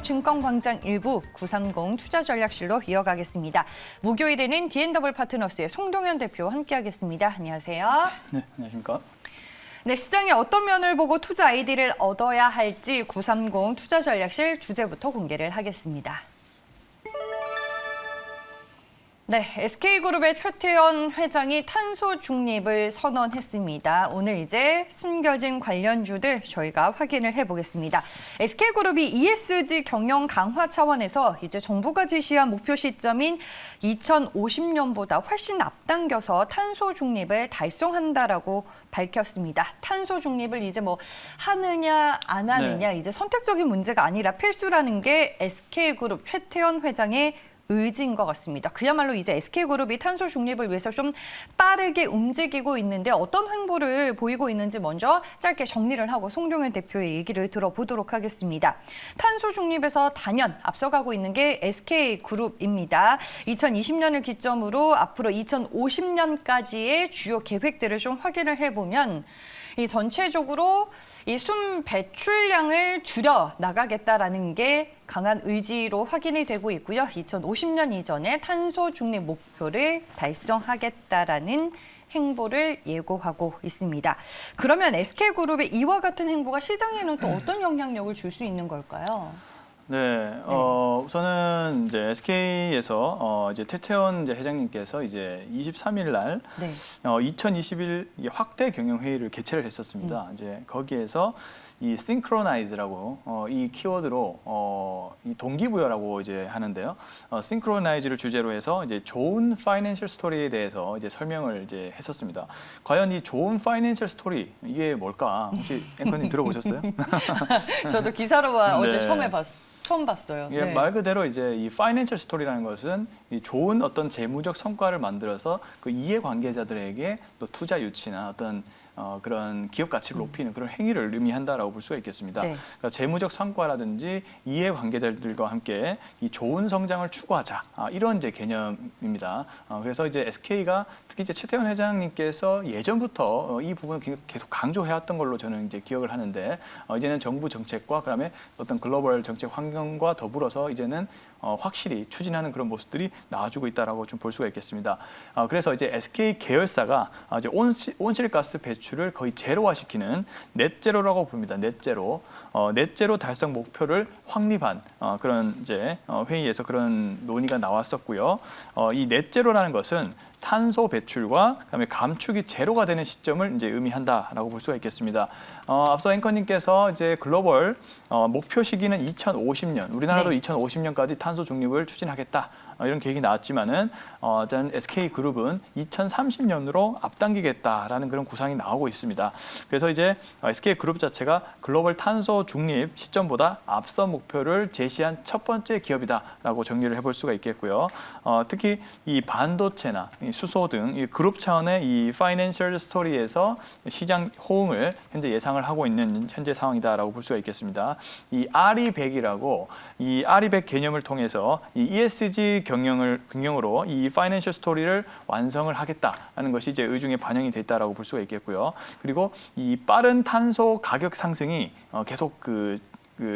증권광장 1부 930 투자전략실로 이어가겠습니다. 목요일에는 D&W 파트너스의 송동현 대표 함께하겠습니다. 안녕하세요. 네, 안녕하십니까. 네, 시장의 어떤 면을 보고 투자 아이디를 얻어야 할지 930 투자전략실 주제부터 공개를 하겠습니다. 네, SK그룹의 최태원 회장이 탄소 중립을 선언했습니다. 오늘 이제 숨겨진 관련주들 저희가 확인을 해보겠습니다. SK그룹이 ESG 경영 강화 차원에서 이제 정부가 제시한 목표 시점인 2050년보다 훨씬 앞당겨서 탄소 중립을 달성한다라고 밝혔습니다. 탄소 중립을 이제 뭐 하느냐 안 하느냐 이제 선택적인 문제가 아니라 필수라는 게 SK그룹 최태원 회장의 의지인 것 같습니다. 그야말로 이제 SK그룹이 탄소 중립을 위해서 좀 빠르게 움직이고 있는데 어떤 행보를 보이고 있는지 먼저 짧게 정리를 하고 송동현 대표의 얘기를 들어보도록 하겠습니다. 탄소 중립에서 단연 앞서가고 있는 게 SK그룹입니다. 2020년을 기점으로 앞으로 2050년까지의 주요 계획들을 좀 확인을 해보면 이 전체적으로 이 순 배출량을 줄여 나가겠다라는 게 강한 의지로 확인이 되고 있고요. 2050년 이전에 탄소 중립 목표를 달성하겠다라는 행보를 예고하고 있습니다. 그러면 SK그룹의 이와 같은 행보가 시장에는 또 어떤 영향력을 줄 수 있는 걸까요? 네, 우선은 이제 SK에서 이제 최태원 이제 회장님께서 이제 23일 날 2021 확대 경영 회의를 개최를 했었습니다. 이제 거기에서 이 synchronize라고 이 키워드로 이 동기부여라고 이제 하는데요. synchronize를 주제로 해서 이제 좋은 파이낸셜 스토리에 대해서 이제 설명을 이제 했었습니다. 과연 이 좋은 파이낸셜 스토리 이게 뭘까? 혹시 앵커님 들어보셨어요? 저도 기사로만 어제 네. 처음 봤어요. 예, 네. 말 그대로 이제 이 파이낸셜 스토리라는 것은 이 좋은 어떤 재무적 성과를 만들어서 그 이해관계자들에게 또 투자 유치나 어떤 그런 기업 가치를 높이는 그런 행위를 의미한다라고 볼 수가 있겠습니다. 네. 그러니까 재무적 성과라든지 이해관계자들과 함께 이 좋은 성장을 추구하자 이런 이제 개념입니다. 그래서 이제 SK가 특히 이제 최태원 회장님께서 예전부터 이 부분을 계속 강조해왔던 걸로 저는 이제 기억을 하는데 이제는 정부 정책과 그다음에 어떤 글로벌 정책 환경과 더불어서 이제는 확실히 추진하는 그런 모습들이 나와주고 있다라고 좀 볼 수가 있겠습니다. 그래서 이제 SK 계열사가 이제 온실가스 배출을 거의 제로화시키는 넷제로라고 부릅니다. 넷제로, 넷제로 달성 목표를 확립한 그런 이제 회의에서 그런 논의가 나왔었고요. 이 넷제로라는 것은 탄소 배출과 그다음에 감축이 제로가 되는 시점을 이제 의미한다라고 볼 수가 있겠습니다. 앞서 앵커님께서 이제 글로벌 목표 시기는 2050년, 우리나라도 2050년까지 탄소 중립을 추진하겠다. 이런 계획이 나왔지만은 SK 그룹은 2030년으로 앞당기겠다라는 그런 구상이 나오고 있습니다. 그래서 이제 SK 그룹 자체가 글로벌 탄소 중립 시점보다 앞선 목표를 제시한 첫 번째 기업이다라고 정리를 해볼 수가 있겠고요. 특히 이 반도체나 이 수소 등 이 그룹 차원의 이 파이낸셜 스토리에서 시장 호응을 현재 예상을 하고 있는 현재 상황이다라고 볼 수가 있겠습니다. 이 RE100이라고 이 RE100 개념을 통해서 이 ESG 경영으로 이 파이낸셜 스토리를 완성을 하겠다는 것이 이제 의중에 반영이 돼 있다라고 볼 수가 있겠고요. 그리고 이 빠른 탄소 가격 상승이 계속 그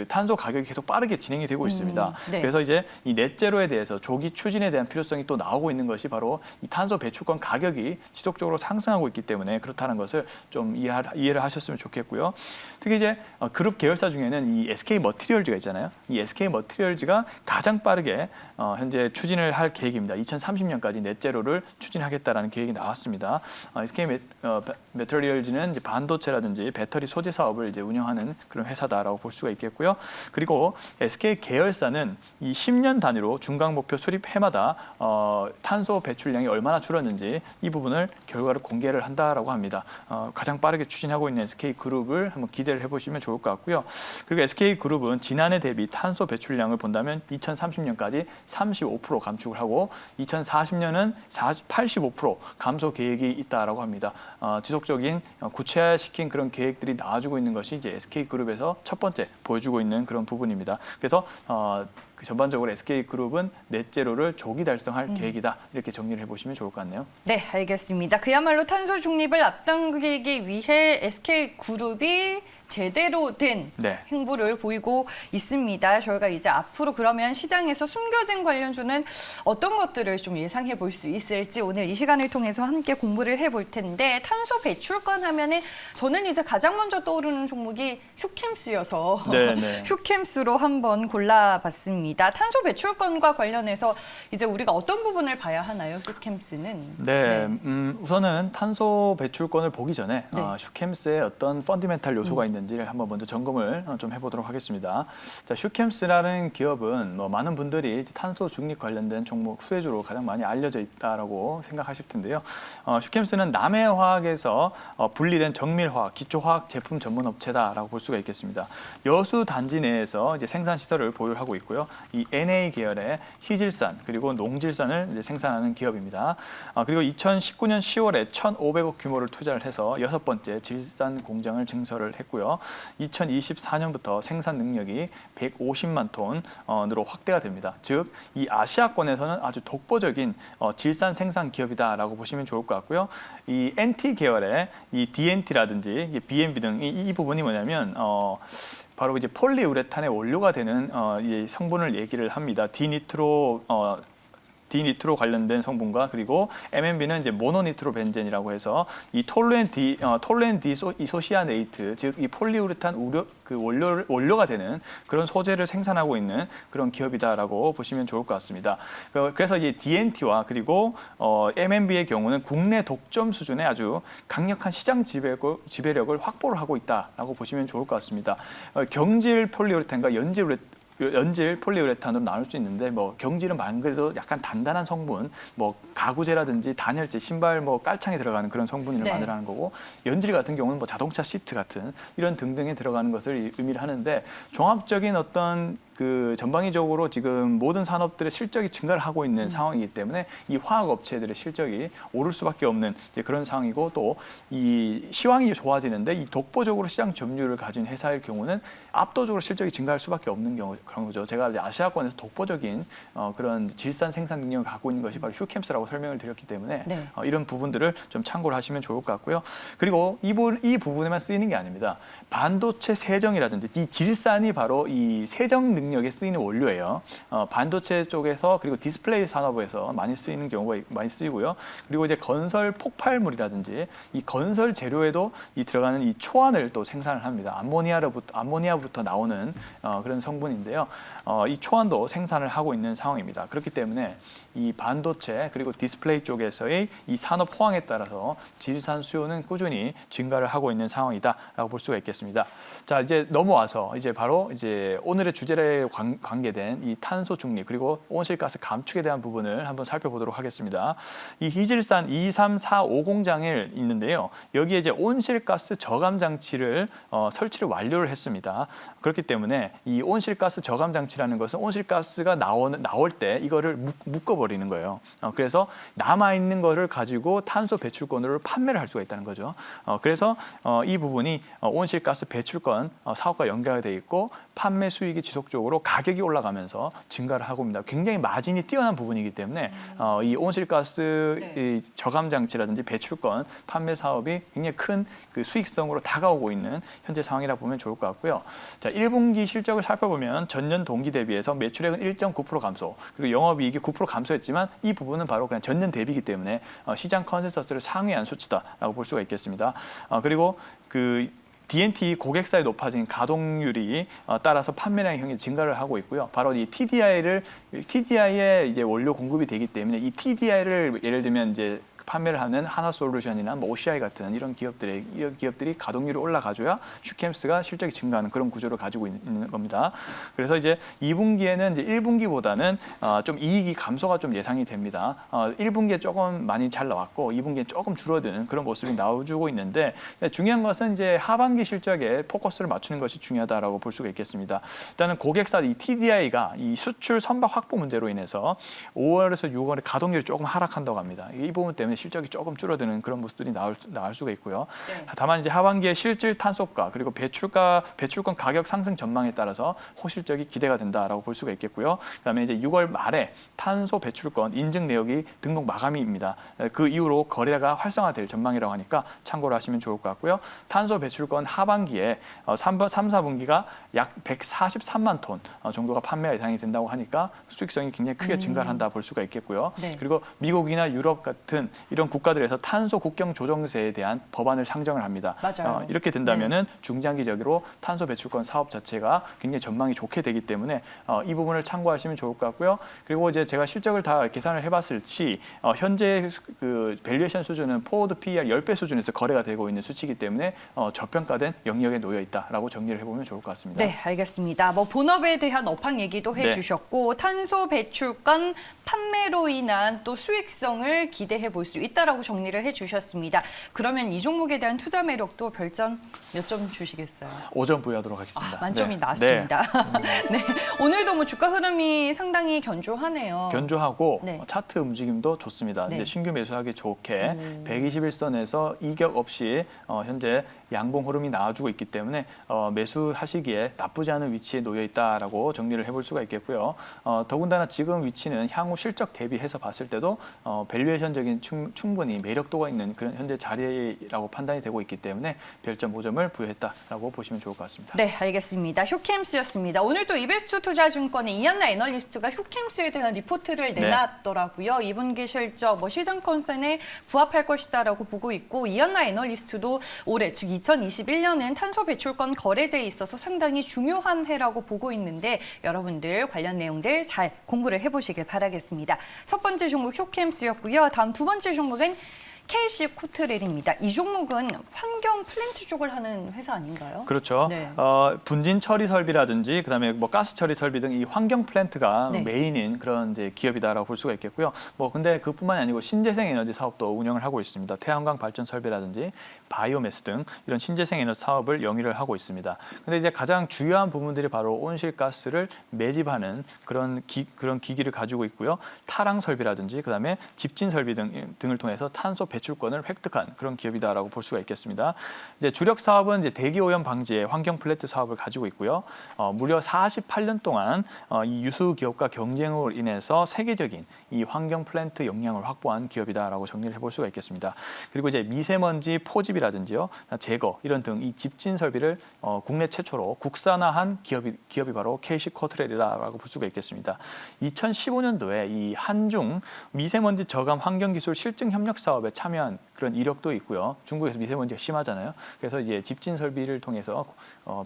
탄소 가격이 계속 빠르게 진행이 되고 있습니다. 네. 그래서 이제 이 넷제로에 대해서 조기 추진에 대한 필요성이 또 나오고 있는 것이 바로 이 탄소 배출권 가격이 지속적으로 상승하고 있기 때문에 그렇다는 것을 좀 이해를 하셨으면 좋겠고요. 특히 이제 그룹 계열사 중에는 이 SK 머티리얼즈가 있잖아요. 이 SK 머티리얼즈가 가장 빠르게 현재 추진을 할 계획입니다. 2030년까지 넷제로를 추진하겠다라는 계획이 나왔습니다. SK 머티리얼즈는 이제 반도체라든지 배터리 소재 사업을 이제 운영하는 그런 회사다라고 볼 수가 있겠고요. 그리고 SK 계열사는 이 10년 단위로 중간 목표 수립 해마다 탄소 배출량이 얼마나 줄었는지 이 부분을 결과를 공개를 한다라고 합니다. 가장 빠르게 추진하고 있는 SK 그룹을 한번 기대를 해보시면 좋을 것 같고요. 그리고 SK 그룹은 지난해 대비 탄소 배출량을 본다면 2030년까지 35% 감축을 하고 2040년은 85% 감소 계획이 있다라고 합니다. 지속적인 구체화시킨 그런 계획들이 나와주고 있는 것이 이제 SK 그룹에서 첫 번째 보여주고 있는 그런 부분입니다. 그래서 전반적으로 SK그룹은 넷제로를 조기 달성할 계획이다. 이렇게 정리를 해보시면 좋을 것 같네요. 네, 알겠습니다. 그야말로 탄소 중립을 앞당기기 위해 SK그룹이 제대로 된 네. 행보를 보이고 있습니다. 저희가 이제 앞으로 그러면 시장에서 숨겨진 관련주는 어떤 것들을 좀 예상해 볼 수 있을지 오늘 이 시간을 통해서 함께 공부를 해볼 텐데 탄소 배출권 하면은 저는 이제 가장 먼저 떠오르는 종목이 휴캠스여서 네. 휴캠스로 한번 골라봤습니다. 탄소 배출권과 관련해서 이제 우리가 어떤 부분을 봐야 하나요? 휴캠스는? 네, 우선은 탄소 배출권을 보기 전에 네. 슈캠스의 어떤 펀디멘탈 요소가 있는지를 한번 먼저 점검을 좀 해보도록 하겠습니다. 자, 슈캠스라는 기업은 뭐 많은 분들이 탄소 중립 관련된 종목 수혜주로 가장 많이 알려져 있다라고 생각하실 텐데요. 슈캠스는 남해화학에서 분리된 정밀화학, 기초화학 제품 전문 업체다라고 볼 수가 있겠습니다. 여수 단지 내에서 이제 생산 시설을 보유하고 있고요. 이 NA 계열의 희질산 그리고 농질산을 이제 생산하는 기업입니다. 그리고 2019년 10월에 1,500억 규모를 투자를 해서 6번째 질산 공장을 증설을 했고요. 2024년부터 생산 능력이 150만 톤으로 확대가 됩니다. 즉, 이 아시아권에서는 아주 독보적인 질산 생산 기업이다라고 보시면 좋을 것 같고요. 이 NT 계열의 이 DNT라든지 BNB 등 이 부분이 뭐냐면 바로 이제 폴리우레탄의 원료가 되는 이 성분을 얘기를 합니다. 디니트로 관련된 성분과 그리고 MNB는 이제 모노니트로 벤젠이라고 해서 이 톨루엔 디이소시아네이트 즉 이 폴리우레탄 원료가 되는 그런 소재를 생산하고 있는 그런 기업이다라고 보시면 좋을 것 같습니다. 그래서 이 DNT와 그리고 MNB의 경우는 국내 독점 수준의 아주 강력한 시장 지배력을 확보를 하고 있다라고 보시면 좋을 것 같습니다. 경질 폴리우레탄과 연질 폴리우레탄으로 나눌 수 있는데 뭐 경질은 말 그대로 약간 단단한 성분, 뭐 가구재라든지 단열재, 신발 뭐 깔창에 들어가는 그런 성분을 네. 만들어가는 거고 연질 같은 경우는 뭐 자동차 시트 같은 이런 등등에 들어가는 것을 의미를 하는데 종합적인 어떤 그 전방위적으로 지금 모든 산업들의 실적이 증가를 하고 있는 상황이기 때문에 이 화학 업체들의 실적이 오를 수밖에 없는 이제 그런 상황이고 또 이 시황이 좋아지는데 이 독보적으로 시장 점유율을 가진 회사의 경우는 압도적으로 실적이 증가할 수밖에 없는 그런 거죠. 제가 이제 아시아권에서 독보적인 그런 질산 생산 능력을 갖고 있는 것이 바로 휴캠스라고 설명을 드렸기 때문에 네. 이런 부분들을 좀 참고를 하시면 좋을 것 같고요. 그리고 이 부분에만 쓰이는 게 아닙니다. 반도체 세정이라든지 이 질산이 바로 이 세정 능력에 쓰이는 원료예요. 반도체 쪽에서 그리고 디스플레이 산업에서 많이 쓰이는 경우가 많이 쓰이고요. 그리고 이제 건설 폭발물이라든지 이 건설 재료에도 이 들어가는 이 초안을 또 생산을 합니다. 암모니아부터 나오는 그런 성분인데요. 이 초안도 생산을 하고 있는 상황입니다. 그렇기 때문에 이 반도체 그리고 디스플레이 쪽에서의 이 산업 호황에 따라서 질산 수요는 꾸준히 증가를 하고 있는 상황이다라고 볼 수가 있겠습니다. 자, 이제 넘어와서 이제 바로 이제 오늘의 주제에 관계된 이 탄소 중립 그리고 온실가스 감축에 대한 부분을 한번 살펴보도록 하겠습니다. 이 희질산 23450 공장에 있는데요. 여기에 이제 온실가스 저감 장치를 설치를 완료를 했습니다. 그렇기 때문에 이 온실가스 저감 장치라는 것은 온실가스가 나올 때 이거를 묶어버리는 거예요. 그래서 남아 있는 거를 가지고 탄소 배출권으로 판매를 할 수가 있다는 거죠. 그래서 이 부분이 온실가스 배출권 사업과 연계가 돼 있고 판매 수익이 지속적으로 가격이 올라가면서 증가를 하고 있습니다. 굉장히 마진이 뛰어난 부분이기 때문에 이 온실가스 네. 저감 장치라든지 배출권 판매 사업이 굉장히 큰 그 수익성으로 다가오고 있는 현재 상황이라 보면 좋을 것 같고요. 자, 1분기 실적을 살펴보면 전년 동기 대비해서 매출액은 1.9% 감소, 그리고 영업이익이 9% 감소했지만 이 부분은 바로 그냥 전년 대비이기 때문에 시장 컨센서스를 상회한 수치다라고 볼 수가 있겠습니다. 그리고 그 DNT 고객사에 높아진 가동률이 따라서 판매량이 굉장히 증가를 하고 있고요. 바로 이 TDI에 이제 원료 공급이 되기 때문에 이 TDI를 예를 들면 이제 판매를 하는 하나솔루션이나 뭐 OCI 같은 이런 기업들이 가동률이 올라가줘야 슈캠스가 실적이 증가하는 그런 구조를 가지고 있는 겁니다. 그래서 이제 2분기에는 이제 1분기보다는 좀 이익이 감소가 좀 예상이 됩니다. 1분기에 조금 많이 잘 나왔고 2분기에 조금 줄어드는 그런 모습이 나와주고 있는데 중요한 것은 이제 하반기 실적에 포커스를 맞추는 것이 중요하다라고 볼 수가 있겠습니다. 일단은 고객사 이 TDI가 이 수출 선박 확보 문제로 인해서 5월에서 6월에 가동률이 조금 하락한다고 합니다. 이 부분 때문에 실적이 조금 줄어드는 그런 모습들이 나올 수가 있고요. 네. 다만 이제 하반기에 실질 탄소가 그리고 배출권 가격 상승 전망에 따라서 호실적이 기대가 된다라고 볼 수가 있겠고요. 그다음에 이제 6월 말에 탄소 배출권 인증 내역이 등록 마감입니다. 그 이후로 거래가 활성화될 전망이라고 하니까 참고를 하시면 좋을 것 같고요. 탄소 배출권 하반기에 3, 4분기가 약 143만 톤 정도가 판매 예상이 된다고 하니까 수익성이 굉장히 크게 증가를 한다 볼 수가 있겠고요. 네. 그리고 미국이나 유럽 같은 이런 국가들에서 탄소 국경 조정세에 대한 법안을 상정을 합니다. 맞아요. 이렇게 된다면은 중장기적으로 탄소 배출권 사업 자체가 굉장히 전망이 좋게 되기 때문에 이 부분을 참고하시면 좋을 것 같고요. 그리고 이제 제가 실적을 다 계산을 해봤을 시 현재 그 밸류에이션 수준은 포워드 PER 10배 수준에서 거래가 되고 있는 수치이기 때문에 저평가된 영역에 놓여 있다라고 정리를 해보면 좋을 것 같습니다. 네, 알겠습니다. 뭐 본업에 대한 업황 얘기도 해주셨고 탄소 배출권 판매로 인한 또 수익성을 기대해 볼 수 있다라고 정리를 해주셨습니다. 그러면 이 종목에 대한 투자 매력도 별점 몇 점 주시겠어요? 5점 부여하도록 하겠습니다. 만점이 네. 나왔습니다. 네, 오늘도 뭐 주가 흐름이 상당히 견조하네요. 견조하고 네. 차트 움직임도 좋습니다. 네. 이제 신규 매수하기 좋게 121선에서 이격 없이 현재 양봉 흐름이 나와주고 있기 때문에 매수하시기에 나쁘지 않은 위치에 놓여 있다라고 정리를 해볼 수가 있겠고요. 더군다나 지금 위치는 향후 실적 대비해서 봤을 때도 밸류에이션적인 충분히 매력도가 있는 그런 현재 자리라고 판단이 되고 있기 때문에 별점 5점을 부여했다라고 보시면 좋을 것 같습니다. 네, 알겠습니다. 휴캠스였습니다. 오늘 또 이베스트 투자증권의 이한나 애널리스트가 휴캠스에 대한 리포트를 내놨더라고요. 2분기 실적, 시장 컨센에 부합할 것이다라고 보고 있고 이한나 애널리스트도 올해 즉 2021년은 탄소 배출권 거래제에 있어서 상당히 중요한 해라고 보고 있는데 여러분들 관련 내용들 잘 공부를 해보시길 바라겠습니다. 첫 번째 종목 휴캠스였고요. 다음 두 번째 종목은 KC 코트렐입니다. 이 종목은 환경 플랜트 쪽을 하는 회사 아닌가요? 그렇죠. 네. 분진 처리 설비라든지 그다음에 뭐 가스 처리 설비 등 이 환경 플랜트가 네. 메인인 그런 이제 기업이다라고 볼 수가 있겠고요. 근데 그뿐만이 아니고 신재생 에너지 사업도 운영을 하고 있습니다. 태양광 발전 설비라든지 바이오매스 등 이런 신재생 에너지 사업을 영위를 하고 있습니다. 근데 이제 가장 중요한 부분들이 바로 온실가스를 매집하는 그런 기기를 가지고 있고요. 타랑 설비라든지 그다음에 집진 설비 등을 통해서 탄소 배출권을 획득한 그런 기업이다라고 볼 수가 있겠습니다. 이제 주력 사업은 이제 대기 오염 방지의 환경 플랜트 사업을 가지고 있고요. 무려 48년 동안 이 유수 기업과 경쟁으로 인해서 세계적인 이 환경 플랜트 역량을 확보한 기업이다라고 정리를 해볼 수가 있겠습니다. 그리고 이제 미세먼지 포집이라든지요, 제거 이런 등 이 집진 설비를 국내 최초로 국산화한 기업이 바로 KC 코트렐이라고 볼 수가 있겠습니다. 2015년도에 이 한중 미세먼지 저감 환경기술 실증 협력 사업에 참여한 그런 이력도 있고요. 중국에서 미세먼지가 심하잖아요. 그래서 이제 집진 설비를 통해서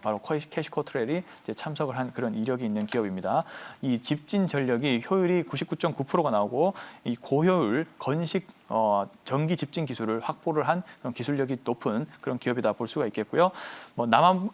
바로 KC 코트렐이 이제 참석을 한 그런 이력이 있는 기업입니다. 이 집진 전력이 효율이 99.9%가 나오고 이 고효율 건식 전기 집진 기술을 확보를 한 그런 기술력이 높은 그런 기업이다 볼 수가 있겠고요.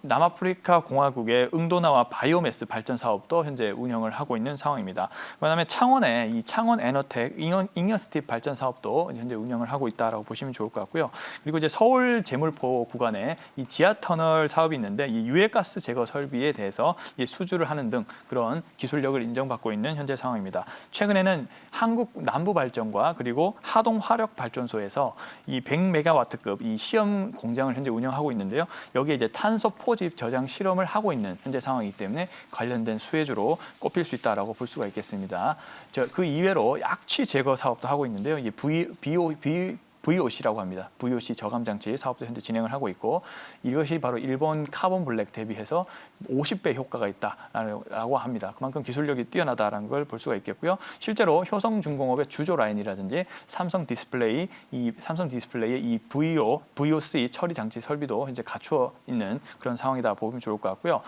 남아프리카 공화국의 응도나와 바이오매스 발전 사업도 현재 운영을 하고 있는 상황입니다. 그다음에 창원의 이 창원 에너텍 잉여스팁 발전 사업도 현재 운영을 하고 있다라고 보시면 좋을 것 같고요. 그리고 이제 서울 제물포 구간에 이 지하 터널 사업이 있는데 이 유해가스 제거 설비에 대해서 수주를 하는 등 그런 기술력을 인정받고 있는 현재 상황입니다. 최근에는 한국 남부발전과 그리고 하동 화력 발전소에서 이 100메가와트급 이 시험 공장을 현재 운영하고 있는데요. 여기에 이제 탄소 포집 저장 실험을 하고 있는 현재 상황이기 때문에 관련된 수혜주로 꼽힐 수 있다라고 볼 수가 있겠습니다. 그 이외로 약취 제거 사업도 하고 있는데요. 이 VOC라고 합니다. VOC 저감 장치 사업도 현재 진행을 하고 있고 이것이 바로 일본 카본 블랙 대비해서 50배 효과가 있다라고 합니다. 그만큼 기술력이 뛰어나다라는 걸 볼 수가 있겠고요. 실제로 효성중공업의 주조 라인이라든지 삼성 디스플레이의 이 VOC 처리 장치 설비도 현재 갖추어 있는 그런 상황이다 보면 좋을 것 같고요.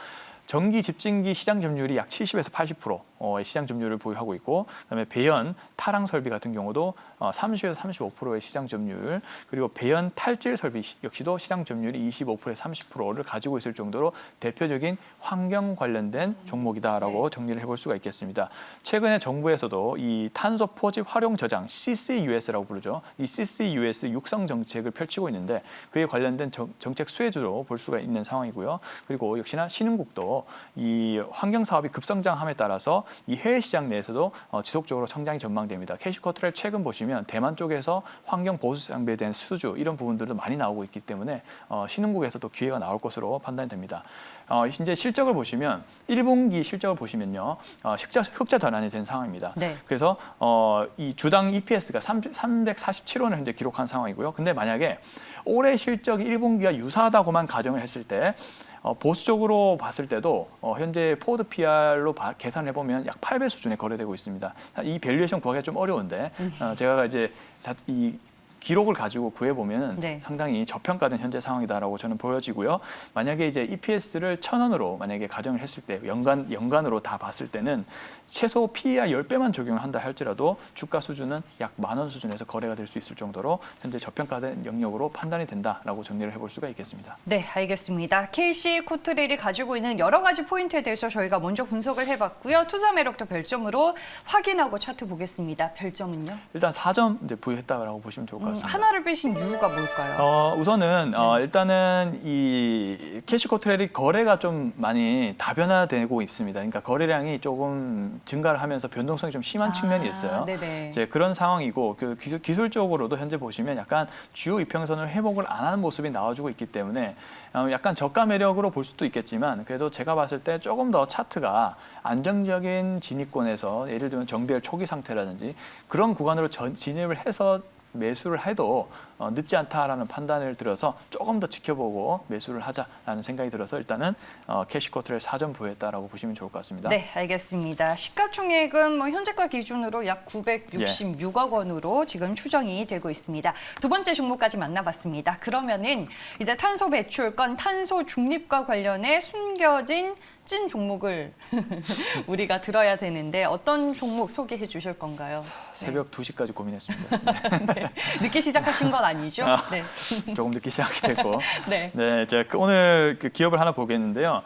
전기 집진기 시장 점유율이 약 70에서 80%의 시장 점유율을 보유하고 있고, 그다음에 배연 타랑 설비 같은 경우도 30에서 35%의 시장 점유율, 그리고 배연 탈질 설비 역시도 시장 점유율이 25%에서 30%를 가지고 있을 정도로 대표적인 환경 관련된 종목이다라고 정리를 해볼 수가 있겠습니다. 최근에 정부에서도 이 탄소 포집 활용 저장 CCUS라고 부르죠. 이 CCUS 육성 정책을 펼치고 있는데 그에 관련된 정책 수혜주로 볼 수가 있는 상황이고요. 그리고 역시나 신흥국도 이 환경 사업이 급성장함에 따라서 이 해외 시장 내에서도 지속적으로 성장이 전망됩니다. 캐시코트레일 최근 보시면 대만 쪽에서 환경 보수 장비에 대한 수주 이런 부분들도 많이 나오고 있기 때문에 신흥국에서도 기회가 나올 것으로 판단이 됩니다. 이제 실적을 보시면 1분기 실적을 보시면요, 흑자 전환이 된 상황입니다. 네. 그래서 이 주당 EPS가 347원을 현재 기록한 상황이고요. 근데 만약에 올해 실적이 1분기와 유사하다고만 가정을 했을 때 보수적으로 봤을 때도 현재 포워드 PR로 계산해 보면 약 8배 수준에 거래되고 있습니다. 이 밸류에이션 구하기가 좀 어려운데 제가 이제 이 기록을 가지고 구해보면 네. 상당히 저평가된 현재 상황이다라고 저는 보여지고요. 만약에 이제 EPS를 1,000원으로 만약에 가정을 했을 때 연간으로 다 봤을 때는 최소 PER 10배만 적용을 한다 할지라도 주가 수준은 약 10,000원 수준에서 거래가 될 수 있을 정도로 현재 저평가된 영역으로 판단이 된다라고 정리를 해볼 수가 있겠습니다. 네, 알겠습니다. KC 코트레일이 가지고 있는 여러 가지 포인트에 대해서 저희가 먼저 분석을 해봤고요. 투자 매력도 별점으로 확인하고 차트 보겠습니다. 별점은요? 일단 4점 이제 부여했다라고 보시면 좋을 것 같습니다. 하나를 빼신 이유가 뭘까요? 우선은 일단은 이 캐시코트레일이 거래가 좀 많이 다변화되고 있습니다. 그러니까 거래량이 조금 증가를 하면서 변동성이 좀 심한 측면이 있어요. 네네. 이제 그런 상황이고 그 기술적으로도 현재 보시면 약간 주요 이평선을 회복을 안 하는 모습이 나와주고 있기 때문에 약간 저가 매력으로 볼 수도 있겠지만 그래도 제가 봤을 때 조금 더 차트가 안정적인 진입권에서 예를 들면 정비열 초기 상태라든지 그런 구간으로 진입을 해서 매수를 해도 늦지 않다라는 판단을 들어서 조금 더 지켜보고 매수를 하자라는 생각이 들어서 일단은 캐시코트레일 4점 부여했다라고 보시면 좋을 것 같습니다. 네, 알겠습니다. 시가총액은 현재가 기준으로 약 966억 원으로 지금 추정이 되고 있습니다. 두 번째 종목까지 만나봤습니다. 그러면은 이제 탄소 배출권, 탄소 중립과 관련해 숨겨진 찐 종목을 우리가 들어야 되는데 어떤 종목 소개해 주실 건가요? 새벽 2시까지 고민했습니다. 네. 늦게 시작하신 건 아니죠? 네. 조금 늦게 시작이 됐고. 네. 네, 제가 오늘 그 기업을 하나 보겠는데요.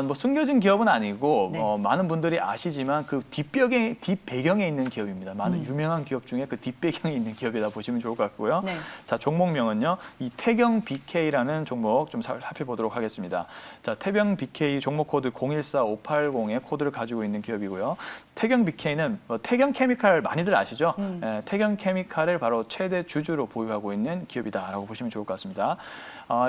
뭐 숨겨진 기업은 아니고 네. 많은 분들이 아시지만 그 뒷배경에 있는 기업입니다. 많은 유명한 기업 중에 그 뒷배경에 있는 기업이다 보시면 좋을 것 같고요. 네. 자, 종목명은요. 이 태경 BK라는 종목 좀 살펴보도록 하겠습니다. 자, 태경 BK 종목 코드 014580의 코드를 가지고 있는 기업이고요. 태경 BK는 태경 케미칼 많이들 아시죠? 태경 케미칼을 바로 최대 주주로 보유하고 있는 기업이다라고 보시면 좋을 것 같습니다.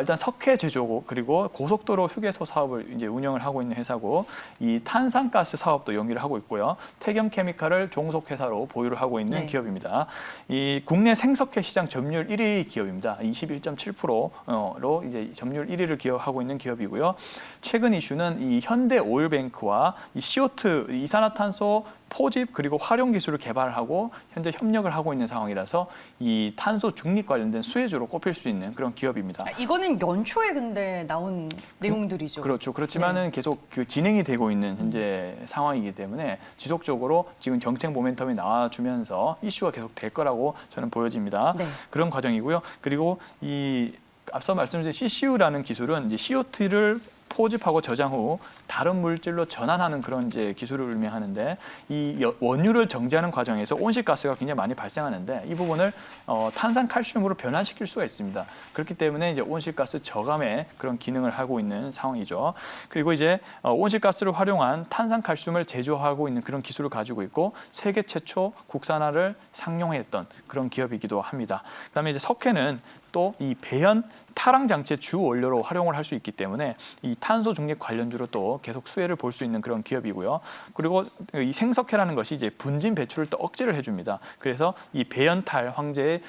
일단 석회 제조고 그리고 고속도로 휴게소 사업을 이제 운영을 하고 있는 회사고 이 탄산가스 사업도 영위를 하고 있고요. 태경 케미칼을 종속 회사로 보유를 하고 있는 네. 기업입니다. 이 국내 생석회 시장 점유율 1위 기업입니다. 21.7%로 이제 점유율 1위를 기록하고 있는 기업이고요. 최근 이슈는 이 현대 오일뱅크와 이 CO2 이산화탄소 포집 그리고 활용 기술을 개발하고 현재 협력을 하고 있는 상황이라서 이 탄소 중립 관련된 수혜주로 꼽힐 수 있는 그런 기업입니다. 이거는 연초에 근데 나온 내용들이죠. 그렇죠. 그렇지만은 계속 그 진행이 되고 있는 현재 상황이기 때문에 지속적으로 지금 정책 모멘텀이 나와주면서 이슈가 계속 될 거라고 저는 보여집니다. 네. 그런 과정이고요. 그리고 이 앞서 말씀드린 CCU라는 기술은 이제 CO2를 포집하고 저장 후 다른 물질로 전환하는 그런 이제 기술을 의미하는데 이 원유를 정제하는 과정에서 온실가스가 굉장히 많이 발생하는데 이 부분을 탄산칼슘으로 변환시킬 수가 있습니다. 그렇기 때문에 이제 온실가스 저감의 그런 기능을 하고 있는 상황이죠. 그리고 이제 온실가스를 활용한 탄산칼슘을 제조하고 있는 그런 기술을 가지고 있고 세계 최초 국산화를 상용했던 그런 기업이기도 합니다. 그다음에 이제 석회는 또 이 배연 타랑 장치의 주 원료로 활용을 할 수 있기 때문에 이 탄소 중립 관련주로 또 계속 수혜를 볼 수 있는 그런 기업이고요. 그리고 이 생석회라는 것이 이제 분진 배출을 또 억제를 해줍니다. 그래서 이 배연탈 황제의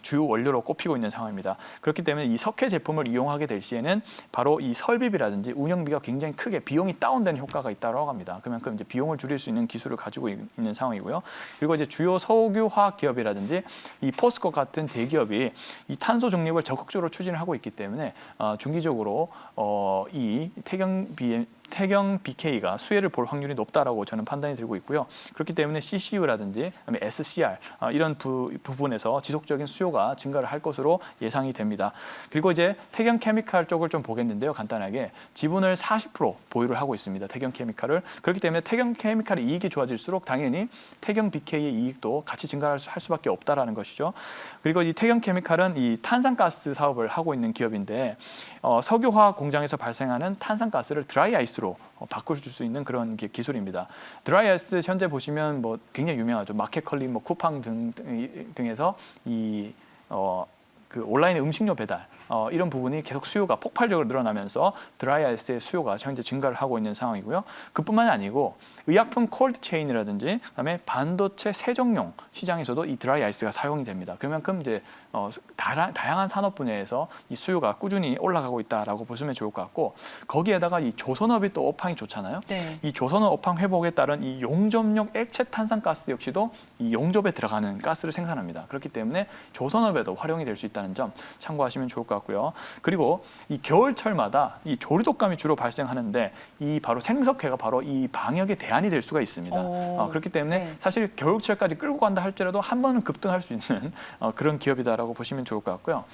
주요 원료로 꼽히고 있는 상황입니다. 그렇기 때문에 이 석회 제품을 이용하게 될 시에는 바로 이 설비비라든지 운영비가 굉장히 크게 비용이 다운되는 효과가 있다고 합니다. 그만큼 이제 비용을 줄일 수 있는 기술을 가지고 있는 상황이고요. 그리고 이제 주요 석유 화학 기업이라든지 이 포스코 같은 대기업이 이 탄소 중립을 적극적으로 추진을 하고 있기 때문에 중기적으로 이 태경 BK가 수혜를 볼 확률이 높다라고 저는 판단이 들고 있고요. 그렇기 때문에 CCU라든지 그다음에 SCR 이런 부분에서 지속적인 수요가 증가를 할 것으로 예상이 됩니다. 그리고 이제 태경 케미칼 쪽을 좀 보겠는데요. 간단하게 지분을 40% 보유를 하고 있습니다. 태경 케미칼을. 그렇기 때문에 태경 케미칼의 이익이 좋아질수록 당연히 태경 BK의 이익도 같이 증가할 수밖에 없다라는 것이죠. 그리고 이 태경 케미칼은 이 탄산가스 사업을 하고 있는 기업인데 석유화학 공장에서 발생하는 탄산가스를 드라이 아이스로 아이스로 바꿀 수 있는 그런 기술입니다. 드라이 아이스 현재 보시면 뭐 굉장히 유명하죠. 마켓컬리, 뭐 쿠팡 등에서 그 온라인 음식료 배달 이런 부분이 계속 수요가 폭발적으로 늘어나면서 드라이 아이스의 수요가 현재 증가를 하고 있는 상황이고요. 그뿐만이 아니고 의약품 콜드 체인이라든지 그다음에 반도체 세정용 시장에서도 이 드라이 아이스가 사용이 됩니다. 그만큼 이제 다양한 산업 분야에서 이 수요가 꾸준히 올라가고 있다라고 보시면 좋을 것 같고 거기에다가 이 조선업이 또 업황이 좋잖아요. 네. 이 조선업 업황 회복에 따른 이 용접용 액체 탄산가스 역시도 이 용접에 들어가는 가스를 생산합니다. 그렇기 때문에 조선업에도 활용이 될 수 있다는 점 참고하시면 좋을 것 같고요. 그리고 이 겨울철마다 이 조류독감이 주로 발생하는데 이 바로 생석회가 바로 이 방역의 대안이 될 수가 있습니다. 그렇기 때문에 네. 사실 겨울철까지 끌고 간다 할지라도 한 번은 급등할 수 있는 그런 기업이다라고 보시면 좋을 것 같고요.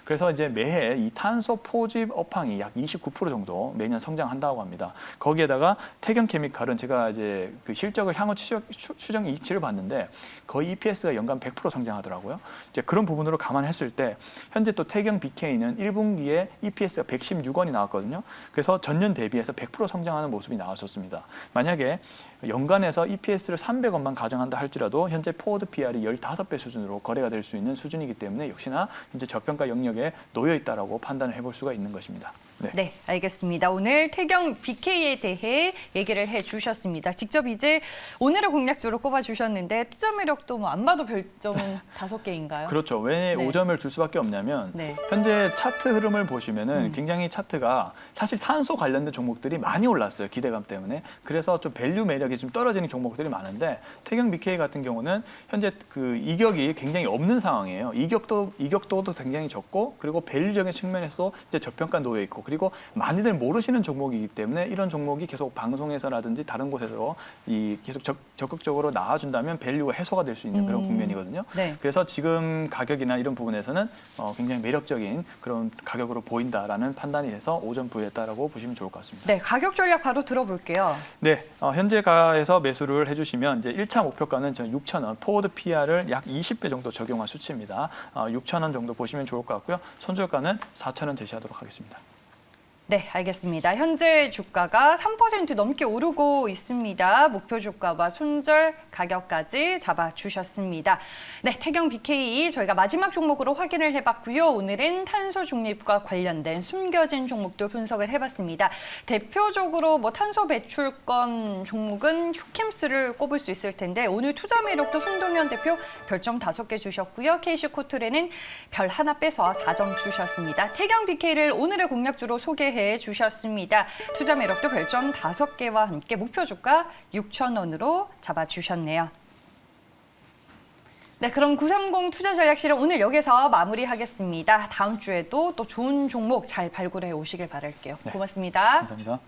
그래서 이제 매해 이 탄소 포집 업황이 약 29% 정도 매년 성장한다고 합니다. 거기에다가 태경케미칼은 제가 이제 그 실적을 향후 추정 이익치를 봤는데 거의 EPS가 연간 100% 성장하더라고요. 이제 그런 부분으로 감안했을 때 현재 또 태경 BK는 1분기에 EPS가 116원이 나왔거든요. 그래서 전년 대비해서 100% 성장하는 모습이 나왔었습니다. 만약에 연간에서 EPS를 300원만 가정한다 할지라도 현재 포워드 PR이 15배 수준으로 거래가 될 수 있는 수준이기 때문에 역시나 이제 저평가 영역에 놓여 있다라고 판단을 해볼 수가 있는 것입니다. 네, 알겠습니다. 오늘 태경 BK에 대해 얘기를 해주셨습니다. 직접 이제 오늘의 공략주로 꼽아주셨는데 투자 매력도 뭐 안 봐도 별점은 5개인가요? 그렇죠. 왜 네. 5점을 줄 수밖에 없냐면 네. 현재 차트 흐름을 보시면은 굉장히 차트가 사실 탄소 관련된 종목들이 많이 올랐어요. 기대감 때문에. 그래서 좀 밸류 매력이 좀 떨어지는 종목들이 많은데 태경 BK 같은 경우는 현재 그 이격이 굉장히 없는 상황이에요. 이격도도 굉장히 적고 그리고 밸류적인 측면에서도 이제 저평가 놓여 있고 그리고 많이들 모르시는 종목이기 때문에 이런 종목이 계속 방송에서라든지 다른 곳에서 계속 적극적으로 나와준다면 밸류가 해소가 될 수 있는 그런 국면이거든요. 네. 그래서 지금 가격이나 이런 부분에서는 굉장히 매력적인 그런 가격으로 보인다라는 판단이 돼서 5점 부여했다라고 보시면 좋을 것 같습니다. 네, 가격 전략 바로 들어볼게요. 네, 현재가에서 매수를 해주시면 이제 1차 목표가는 6,000원, 포워드 PR을 약 20배 정도 적용한 수치입니다. 6,000원 정도 보시면 좋을 것 같고요. 손절가는 4,000원 제시하도록 하겠습니다. 네, 알겠습니다. 현재 주가가 3% 넘게 오르고 있습니다. 목표 주가와 손절 가격까지 잡아주셨습니다. 네, 태경 BK 저희가 마지막 종목으로 확인을 해봤고요. 오늘은 탄소 중립과 관련된 숨겨진 종목도 분석을 해봤습니다. 대표적으로 뭐 탄소 배출권 종목은 휴킴스를 꼽을 수 있을 텐데 오늘 투자 매력도 손동현 대표 별점 5개 주셨고요. KC코트레는 별 하나 빼서 4점 주셨습니다. 태경 BK를 오늘의 공략주로 소개해 주셨습니다. 투자 매력도 별점 5개와 함께 목표 주가 6,000원으로 잡아주셨네요. 네, 그럼 930 투자 전략실은 오늘 여기서 마무리하겠습니다. 다음 주에도 또 좋은 종목 잘 발굴해 오시길 바랄게요. 네. 고맙습니다. 감사합니다.